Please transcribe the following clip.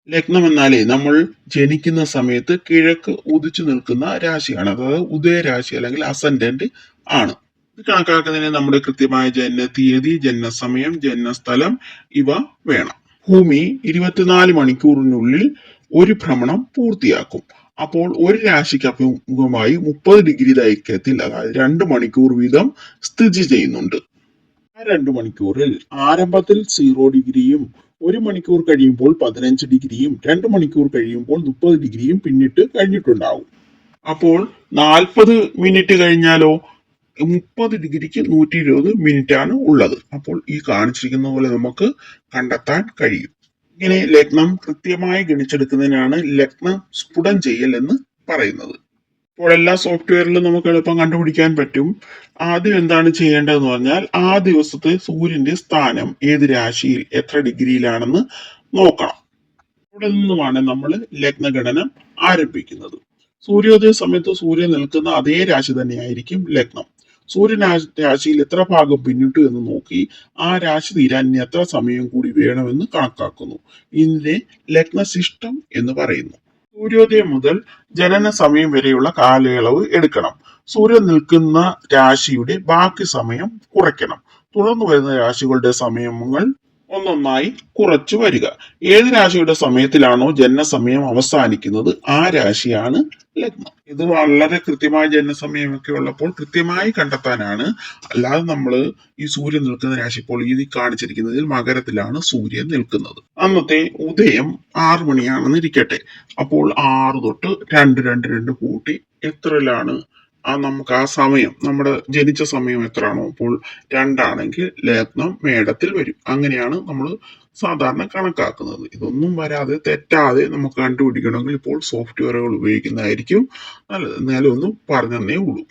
ലഗ്നം എന്നാലേ നമ്മൾ ജനിക്കുന്ന സമയത്ത് കിഴക്ക് ഉദിച്ചു നിൽക്കുന്ന രാശിയാണ്. അതായത് ഉദയരാശി അല്ലെങ്കിൽ അസെൻഡന്റ് ആണ്. ഇത് കണക്കാക്കുന്നതിന് നമ്മുടെ കൃത്യമായ ജനന തീയതി, ജനനസമയം, ജനനസ്ഥലം ഇവ വേണം. ഭൂമി 24 മണിക്കൂറിനുള്ളിൽ ഒരു ഭ്രമണം പൂർത്തിയാക്കും. അപ്പോൾ ഒരു രാശിക്ക് അഭിമുഖമായി 30 ഡിഗ്രി ദൈർഘ്യത്തിൽ, അതായത് 2 മണിക്കൂർ വീതം സ്ഥിതി ചെയ്യുന്നുണ്ട്. ആ 2 മണിക്കൂറിൽ ആരംഭത്തിൽ 0 ഡിഗ്രിയും 1 മണിക്കൂർ കഴിയുമ്പോൾ 15 ഡിഗ്രിയും 2 മണിക്കൂർ കഴിയുമ്പോൾ 30 ഡിഗ്രിയും പിന്നിട്ട് കഴിഞ്ഞിട്ടുണ്ടാവും. അപ്പോൾ 40 മിനിറ്റ് കഴിഞ്ഞാലോ 30 ഡിഗ്രിക്ക് 120 മിനിറ്റ് ആണ് ഉള്ളത്. അപ്പോൾ ഈ കാണിച്ചിരിക്കുന്ന പോലെ നമുക്ക് കണ്ടെത്താൻ കഴിയും. ഇങ്ങനെ ലഗ്നം കൃത്യമായി ഗണിച്ചെടുക്കുന്നതിനാണ് ലഗ്നം സ്ഫുടം ചെയ്യൽ എന്ന് പറയുന്നത്. ഇപ്പോൾ എല്ലാ സോഫ്റ്റ്വെയറിലും നമുക്ക് എളുപ്പം കണ്ടുപിടിക്കാൻ പറ്റും. ആദ്യം എന്താണ് ചെയ്യേണ്ടതെന്ന് പറഞ്ഞാൽ ആ ദിവസത്തെ സൂര്യന്റെ സ്ഥാനം ഏത് രാശിയിൽ എത്ര ഡിഗ്രിയിലാണെന്ന് നോക്കണം. അവിടെ നിന്നുമാണ് നമ്മൾ ലഗ്നഗണനം ആരംഭിക്കുന്നത്. സൂര്യോദയ സമയത്ത് സൂര്യൻ നിൽക്കുന്ന അതേ രാശി തന്നെയായിരിക്കും ലഗ്നം. സൂര്യൻ രാശിയിൽ എത്ര ഭാഗം പിന്നിട്ടു എന്ന് നോക്കി ആ രാശി തീരാൻ ഇനി എത്ര സമയം കൂടി വേണമെന്ന് കണക്കാക്കുന്നു. ഇതിനെ ലഗ്നശിഷ്ടം എന്ന് പറയുന്നു. സൂര്യോദയം മുതൽ ജനന സമയം വരെയുള്ള കാലയളവ് എടുക്കണം. സൂര്യൻ നിൽക്കുന്ന രാശിയുടെ ബാക്കി സമയം കുറയ്ക്കണം. തുടർന്ന് വരുന്ന രാശികളുടെ സമയങ്ങൾ ഒന്നൊന്നായി കുറച്ചു വരിക. ഏത് രാശിയുടെ സമയത്തിലാണോ ജനനസമയം അവസാനിക്കുന്നത് ആ രാശിയാണ് ലഗ്നം. ഇത് വളരെ കൃത്യമായ ജനനസമയമൊക്കെ ഉള്ളപ്പോൾ കൃത്യമായി കണ്ടെത്താനാണ്. അല്ലാതെ നമ്മൾ ഈ സൂര്യൻ നിൽക്കുന്ന രാശി, ഇപ്പോൾ ഈ കാണിച്ചിരിക്കുന്നതിൽ മകരത്തിലാണ് സൂര്യൻ നിൽക്കുന്നത്. അന്നത്തെ ഉദയം 6 മണിയാണെന്ന് ഇരിക്കട്ടെ. അപ്പോൾ 6 തൊട്ട് 2 കൂട്ടി എത്രയിലാണ് നമുക്ക് ആ സമയം, നമ്മുടെ ജനിച്ച സമയം എത്രയാണോ, അപ്പോൾ 2 ആണെങ്കിൽ ലഗ്നം മേടത്തിൽ വരും. അങ്ങനെയാണ് നമ്മൾ സാധാരണ കണക്കാക്കുന്നത്. ഇതൊന്നും വരാതെ തെറ്റാതെ നമുക്ക് കണ്ടുപിടിക്കണമെങ്കിൽ ഇപ്പോൾ സോഫ്റ്റ്വെയറുകൾ ഉപയോഗിക്കുന്നതായിരിക്കും നല്ലത്. എന്നാലും ഒന്ന് പറഞ്ഞതന്നേ ഉള്ളൂ.